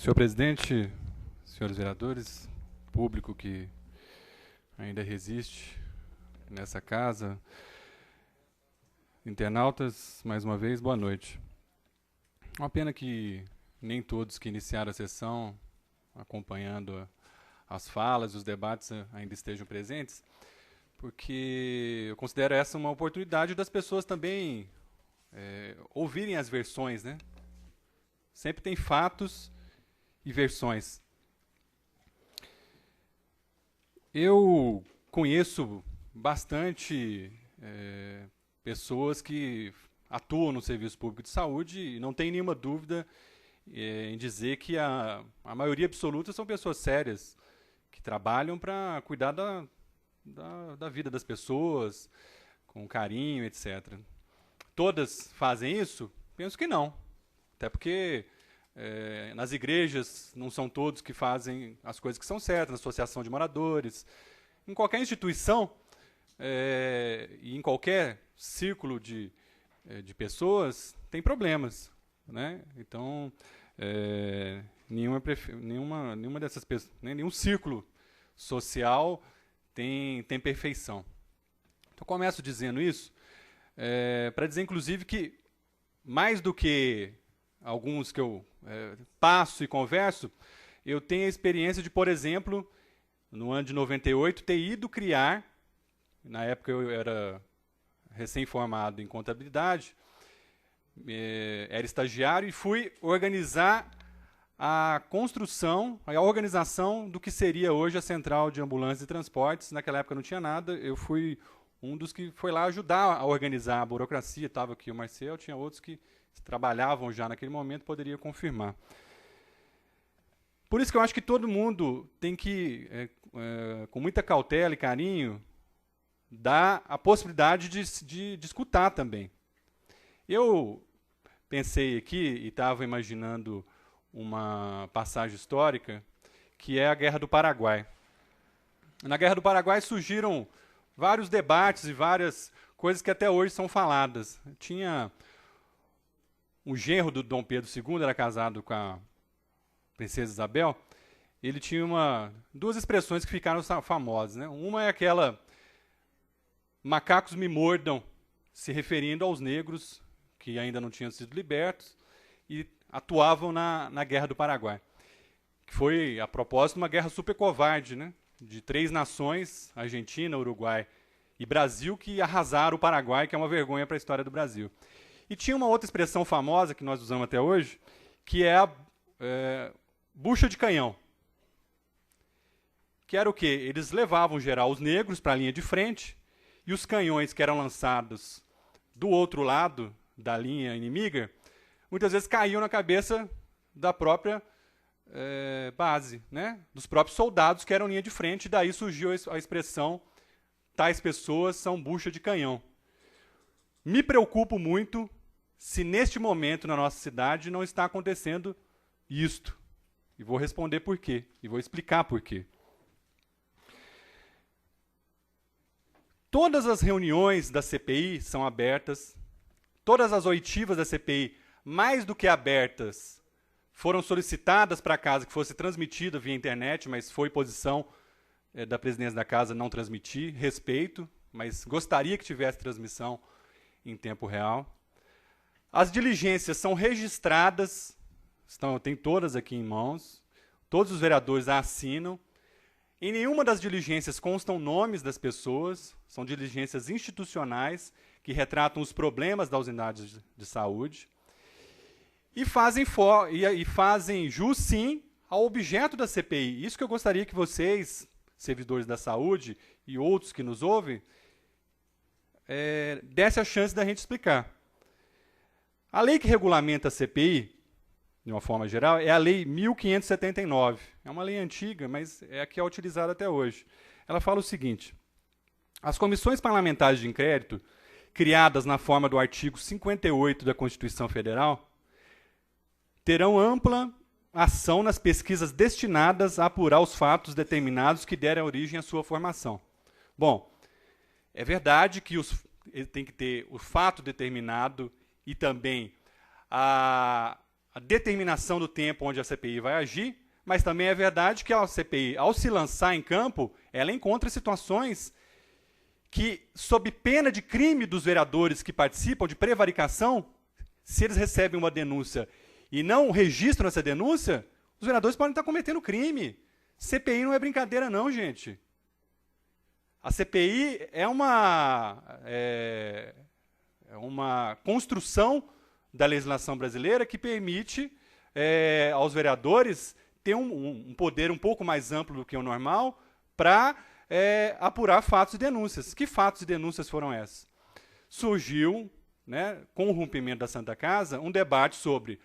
Senhor presidente, senhores vereadores, público que ainda resiste nessa casa, internautas, mais uma vez, boa noite. Uma pena que nem todos que iniciaram a sessão, acompanhando as falas e os debates, ainda estejam presentes, porque eu considero essa uma oportunidade das pessoas também ouvirem as versões, né? Sempre tem fatos e versões. Eu conheço bastante pessoas que atuam no Serviço Público de Saúde e não tem nenhuma dúvida em dizer que a maioria absoluta são pessoas sérias, que trabalham para cuidar da vida das pessoas, com carinho, etc. Todas fazem isso? Penso que não. Até porque nas igrejas não são todos que fazem as coisas que são certas, na associação de moradores, em qualquer instituição e em qualquer círculo de pessoas tem problemas, né? Então nenhuma dessas pessoas, nenhum círculo social tem perfeição. Então começo dizendo isso para dizer inclusive que mais do que alguns que eu passo e converso, eu tenho a experiência de, por exemplo, no ano de 98, ter ido criar, na época eu era recém-formado em contabilidade, era estagiário e fui organizar a construção, a organização do que seria hoje a Central de Ambulâncias e Transportes. Naquela época não tinha nada, eu fui um dos que foi lá ajudar a organizar a burocracia, estava aqui o Marcel, tinha outros que trabalhavam já naquele momento, poderia confirmar. Por isso que eu acho que todo mundo tem que, com muita cautela e carinho, dar a possibilidade de escutar também. Eu pensei aqui e estava imaginando uma passagem histórica, que é a Guerra do Paraguai. Na Guerra do Paraguai surgiram vários debates e várias coisas que até hoje são faladas. Tinha o genro do Dom Pedro II, era casado com a princesa Isabel, ele tinha duas expressões que ficaram famosas, né? Uma é aquela, macacos me mordam, se referindo aos negros que ainda não tinham sido libertos e atuavam na Guerra do Paraguai, que foi, a propósito, uma guerra super covarde, né? De 3 nações, Argentina, Uruguai e Brasil, que arrasaram o Paraguai, que é uma vergonha para a história do Brasil. E tinha uma outra expressão famosa, que nós usamos até hoje, que é a bucha de canhão. Que era o quê? Eles levavam, geral, os negros para a linha de frente, e os canhões que eram lançados do outro lado da linha inimiga, muitas vezes caíam na cabeça da própria base, né? Dos próprios soldados que eram linha de frente, e daí surgiu a expressão, tais pessoas são bucha de canhão. Me preocupo muito se neste momento na nossa cidade não está acontecendo isto. E vou responder por quê. E vou explicar por quê. Todas as reuniões da CPI são abertas. Todas as oitivas da CPI, mais do que abertas, foram solicitadas para a casa que fosse transmitida via internet, mas foi posição da presidência da casa não transmitir. Respeito, mas gostaria que tivesse transmissão em tempo real. As diligências são registradas, tem todas aqui em mãos, todos os vereadores a assinam. Em nenhuma das diligências constam nomes das pessoas, são diligências institucionais que retratam os problemas das unidades de saúde e fazem jus, sim, ao objeto da CPI. Isso que eu gostaria que vocês, servidores da saúde e outros que nos ouvem, desse a chance da gente explicar. A lei que regulamenta a CPI, de uma forma geral, é a Lei 1579. É uma lei antiga, mas é a que é utilizada até hoje. Ela fala o seguinte: as comissões parlamentares de inquérito, criadas na forma do artigo 58 da Constituição Federal, terão ampla ação nas pesquisas destinadas a apurar os fatos determinados que derem origem à sua formação. Bom, é verdade que ele tem que ter o fato determinado e também a a determinação do tempo onde a CPI vai agir, mas também é verdade que a CPI, ao se lançar em campo, ela encontra situações que, sob pena de crime dos vereadores que participam, de prevaricação, se eles recebem uma denúncia e não registram essa denúncia, os vereadores podem estar cometendo crime. CPI não é brincadeira não, gente. A CPI é uma construção da legislação brasileira que permite aos vereadores ter um poder um pouco mais amplo do que o normal para apurar fatos e denúncias. Que fatos e denúncias foram essas? Surgiu, né, com o rompimento da Santa Casa, um debate sobre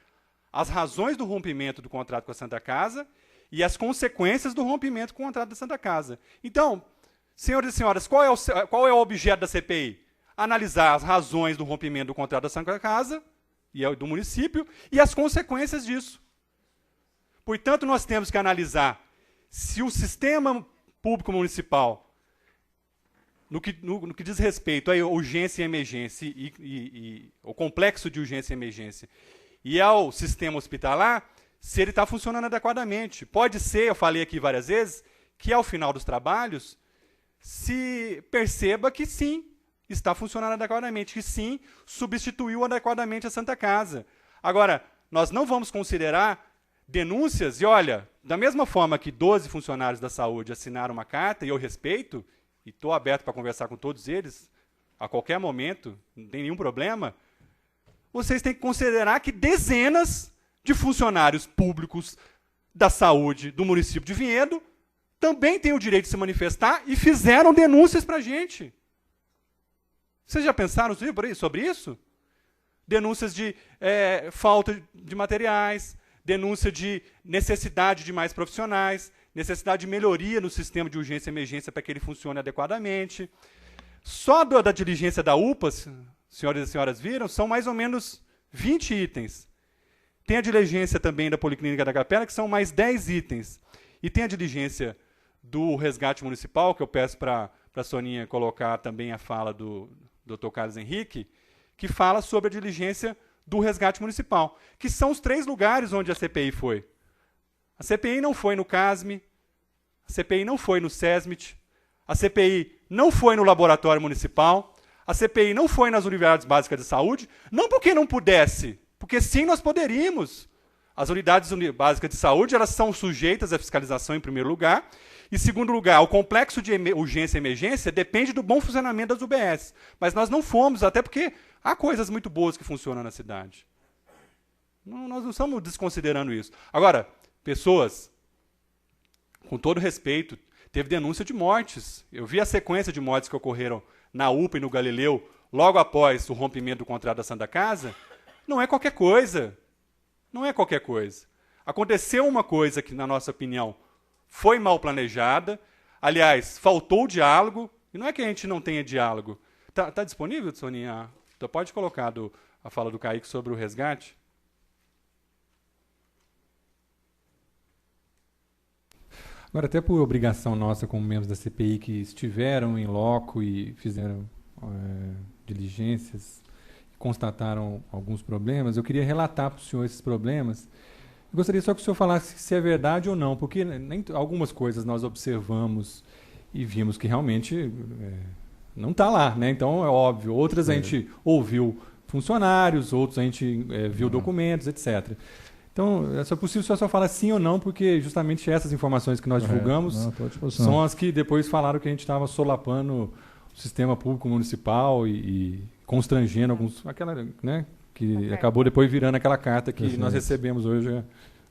as razões do rompimento do contrato com a Santa Casa e as consequências do rompimento com o contrato da Santa Casa. Então, senhores e senhoras, qual é o objeto da CPI? Analisar as razões do rompimento do contrato da Santa Casa e do município e as consequências disso. Portanto, nós temos que analisar se o sistema público municipal, no que diz respeito à urgência e emergência, e o complexo de urgência e emergência, e ao sistema hospitalar, se ele está funcionando adequadamente. Pode ser, eu falei aqui várias vezes, que ao final dos trabalhos se perceba que sim, está funcionando adequadamente, que sim, substituiu adequadamente a Santa Casa. Agora, nós não vamos considerar denúncias, e olha, da mesma forma que 12 funcionários da saúde assinaram uma carta, e eu respeito, e estou aberto para conversar com todos eles, a qualquer momento, não tem nenhum problema, vocês têm que considerar que dezenas de funcionários públicos da saúde do município de Vinhedo também têm o direito de se manifestar e fizeram denúncias para a gente. Vocês já pensaram sobre isso? Denúncias de falta de materiais, denúncia de necessidade de mais profissionais, necessidade de melhoria no sistema de urgência e emergência para que ele funcione adequadamente. Só da diligência da UPAs, senhoras e senhoras viram, são mais ou menos 20 itens. Tem a diligência também da Policlínica da Capela, que são mais 10 itens. E tem a diligência do resgate municipal, que eu peço para a Soninha colocar também a fala do Dr. Carlos Henrique, que fala sobre a diligência do resgate municipal, que são os 3 lugares onde a CPI foi. A CPI não foi no CASME, a CPI não foi no SESMIT, a CPI não foi no laboratório municipal, a CPI não foi nas unidades básicas de saúde, não porque não pudesse, porque sim nós poderíamos. As unidades básicas de saúde, elas são sujeitas à fiscalização em primeiro lugar, e segundo lugar, o complexo de urgência e emergência depende do bom funcionamento das UBS. Mas nós não fomos, até porque há coisas muito boas que funcionam na cidade. Nós não estamos desconsiderando isso. Agora, pessoas, com todo respeito, teve denúncia de mortes. Eu vi a sequência de mortes que ocorreram na UPA e no Galileu, logo após o rompimento do contrato da Santa Casa. Não é qualquer coisa. Não é qualquer coisa. Aconteceu uma coisa que, na nossa opinião, foi mal planejada. Aliás, faltou diálogo. E não é que a gente não tenha diálogo. Tá disponível, Soninha? Então pode colocar a fala do Kaique sobre o resgate? Agora, até por obrigação nossa como membros da CPI que estiveram em loco e fizeram diligências, constataram alguns problemas, eu queria relatar para o senhor esses problemas. Eu gostaria só que o senhor falasse se é verdade ou não, porque algumas coisas nós observamos e vimos que realmente não está lá, né? Então é óbvio. Outras a gente ouviu funcionários, outros a gente viu documentos, etc. Então, é só possível se o senhor falar sim ou não, porque justamente essas informações que nós divulgamos são as que depois falaram que a gente estava solapando o sistema público municipal e constrangendo alguns... Aquela, né, que acabou depois virando aquela carta que nós recebemos hoje, a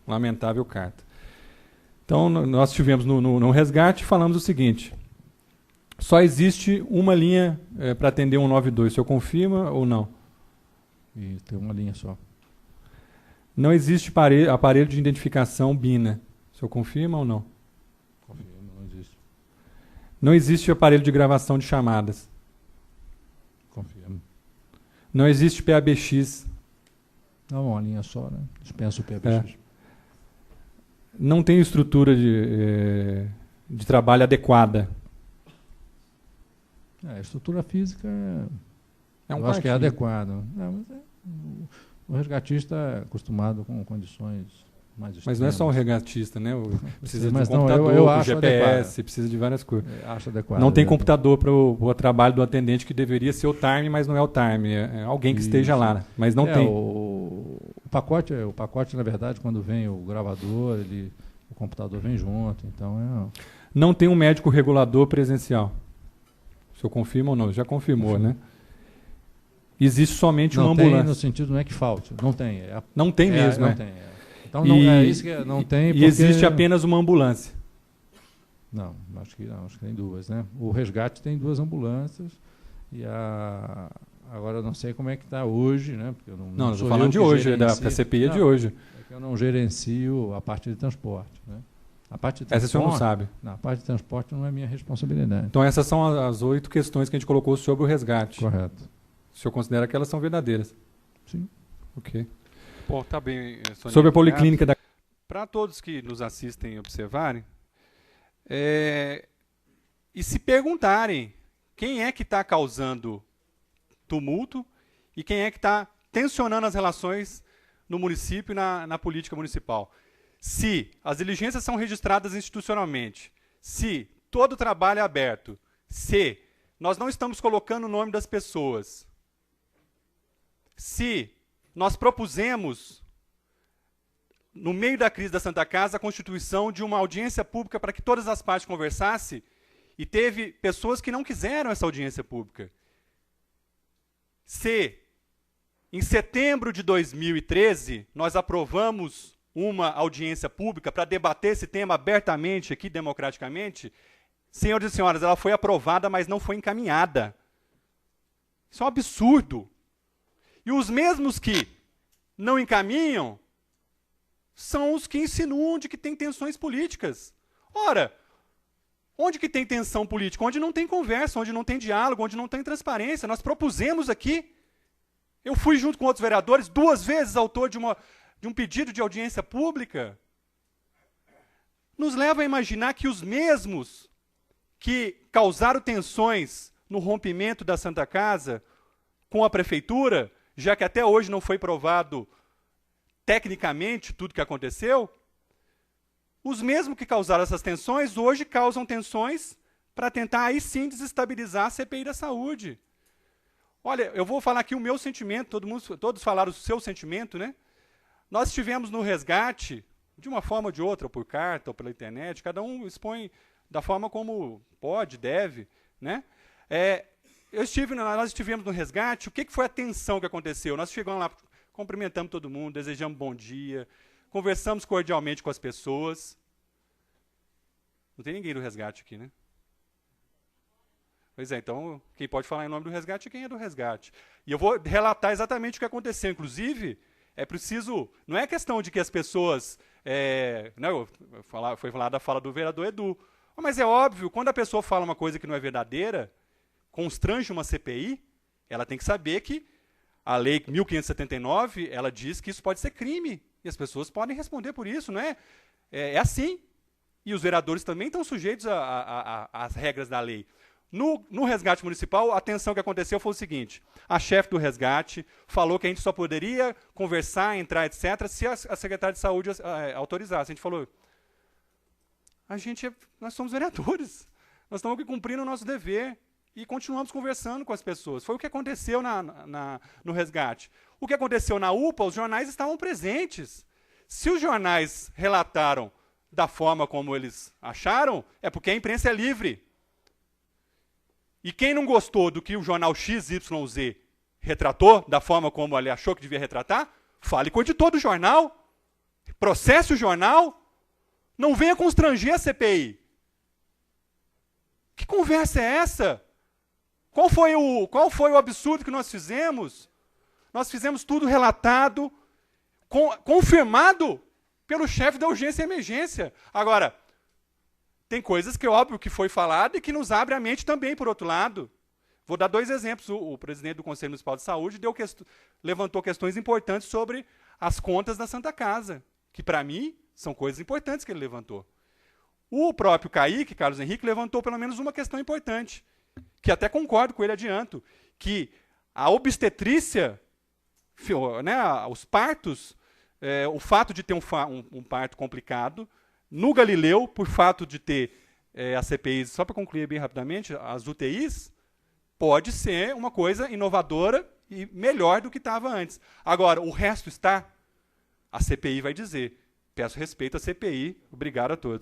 lamentável carta. Então, nós tivemos no resgate, falamos o seguinte: só existe uma linha para atender 192. O senhor confirma ou não? E tem uma linha só. Não existe aparelho de identificação BINA. O senhor confirma ou não? Confirmo, não existe. Não existe aparelho de gravação de chamadas. Confirmo. Não existe PABX. Não, uma linha só, né? Dispensa o PABX. Não tem estrutura de trabalho adequada. A estrutura física é um eu acho que é quartinho. adequada. Não, mas O resgatista é acostumado com condições mais extremas. Mas não é só um resgatista, né? Precisa de um Mas não, computador, eu com acho GPS, adequado. precisa de várias coisas. Acho adequado. Não tem computador para o trabalho do atendente, que deveria ser o time, mas não é o time. É alguém que esteja lá, mas não tem. O pacote, na verdade, quando vem o gravador, o computador vem junto. Então Não tem um médico regulador presencial. O senhor confirma ou não? Já confirmou, né? Existe somente uma ambulância. Não tem no sentido, não é que falte. Não tem. Não tem mesmo, não né? tem. Então não é isso que não tem. E existe apenas uma ambulância. Não, acho que tem duas, né? O resgate tem 2 ambulâncias agora eu não sei como é que está hoje, né? Porque eu não estou falando de hoje, da CPI é de hoje. É que eu não gerencio a parte de transporte, né? A parte de transporte, essa o senhor não sabe? Não, a parte de transporte não é minha responsabilidade. Então essas são as 8 questões que a gente colocou sobre o resgate. Correto. O senhor considera que elas são verdadeiras? Sim. Ok. Pô, tá bem, Sonia. Sobre a policlínica da... Para todos que nos assistem e observarem, e se perguntarem quem é que está causando tumulto e quem é que está tensionando as relações no município e na política municipal. Se as diligências são registradas institucionalmente, se todo o trabalho é aberto, se nós não estamos colocando o nome das pessoas, se nós propusemos, no meio da crise da Santa Casa, a constituição de uma audiência pública para que todas as partes conversassem, e teve pessoas que não quiseram essa audiência pública. Se, em setembro de 2013, nós aprovamos uma audiência pública para debater esse tema abertamente aqui, democraticamente, senhores e senhoras, ela foi aprovada, mas não foi encaminhada. Isso é um absurdo. E os mesmos que não encaminham são os que insinuam de que tem tensões políticas. Ora, onde que tem tensão política? Onde não tem conversa, onde não tem diálogo, onde não tem transparência. Nós propusemos aqui. Eu fui junto com outros vereadores, 2 vezes autor de um pedido de audiência pública. Nos leva a imaginar que os mesmos que causaram tensões no rompimento da Santa Casa com a prefeitura, já que até hoje não foi provado tecnicamente tudo que aconteceu, os mesmos que causaram essas tensões, hoje causam tensões para tentar aí sim desestabilizar a CPI da saúde. Olha, eu vou falar aqui o meu sentimento, todos falaram o seu sentimento, né? Nós estivemos no resgate, de uma forma ou de outra, ou por carta, ou pela internet, cada um expõe da forma como pode, deve, né? Nós estivemos no resgate, o que foi a tensão que aconteceu? Nós chegamos lá, cumprimentamos todo mundo, desejamos bom dia, conversamos cordialmente com as pessoas. Não tem ninguém do resgate aqui, né? Pois é, então, quem pode falar em nome do resgate é quem é do resgate. E eu vou relatar exatamente o que aconteceu. Inclusive, é preciso... Não é questão de que as pessoas... foi falada a fala do vereador Edu. Mas é óbvio, quando a pessoa fala uma coisa que não é verdadeira, constrange uma CPI, ela tem que saber que a lei 1579, ela diz que isso pode ser crime. E as pessoas podem responder por isso, não é? É assim. E os vereadores também estão sujeitos às regras da lei. No resgate municipal, a tensão que aconteceu foi o seguinte: a chefe do resgate falou que a gente só poderia conversar, entrar, etc., se a secretária de saúde autorizasse. A gente falou, nós somos vereadores, nós estamos aqui cumprindo o nosso dever e continuamos conversando com as pessoas. Foi o que aconteceu no resgate. O que aconteceu na UPA, os jornais estavam presentes. Se os jornais relataram da forma como eles acharam, é porque a imprensa é livre. E quem não gostou do que o jornal XYZ retratou, da forma como ele achou que devia retratar, fale com o editor do jornal, processe o jornal, não venha constranger a CPI. Que conversa é essa? Qual foi o absurdo que nós fizemos? Nós fizemos tudo relatado, confirmado pelo chefe da urgência e emergência. Agora, tem coisas que, óbvio, que foi falado e que nos abre a mente também, por outro lado. Vou dar 2 exemplos. O presidente do Conselho Municipal de Saúde levantou questões importantes sobre as contas da Santa Casa, que, para mim, são coisas importantes que ele levantou. O próprio Kaique, Carlos Henrique, levantou pelo menos uma questão importante, que até concordo com ele, adianto, que a obstetrícia né, os partos, o fato de ter um parto complicado, no Galileu, por fato de ter as CPIs, só para concluir bem rapidamente, as UTIs, pode ser uma coisa inovadora e melhor do que estava antes. Agora, o resto está, a CPI vai dizer. Peço respeito à CPI. Obrigado a todos.